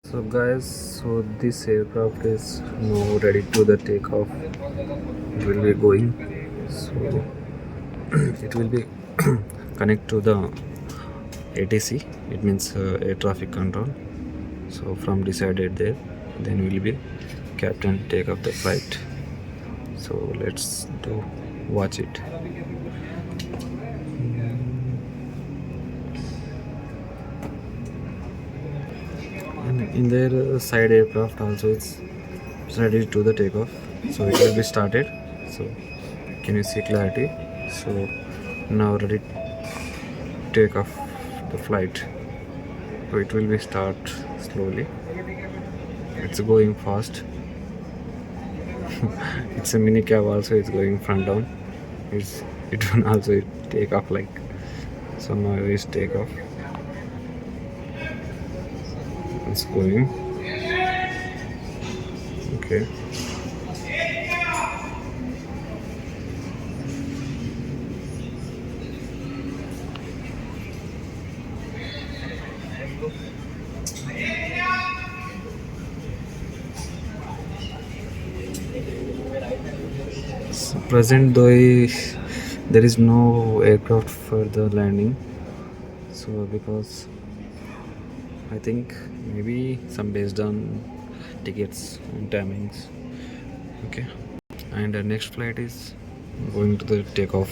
So guys, so this aircraft is now ready to the takeoff. It will be going. So it will be connect to the ATC. It means air traffic control. So from decided there, then will be captain take up the flight. So let's do watch it. And in their side aircraft also it's ready to the takeoff. So it will be started. So can you see clarity? So now ready take off the flight. So it will be start slowly. It's going fast. It's a mini cab also. It's going front down. It will also take off like so. Now it take off. It's going. Okay. So present though there is no aircraft for the landing. So because I think maybe some based on tickets and timings. Okay. And the next flight is going to the takeoff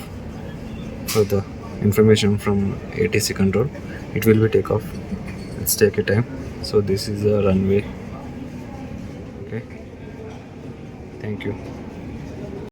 for the information from ATC control. It will be takeoff. Let's take a time. So this is the runway. Okay. Thank you.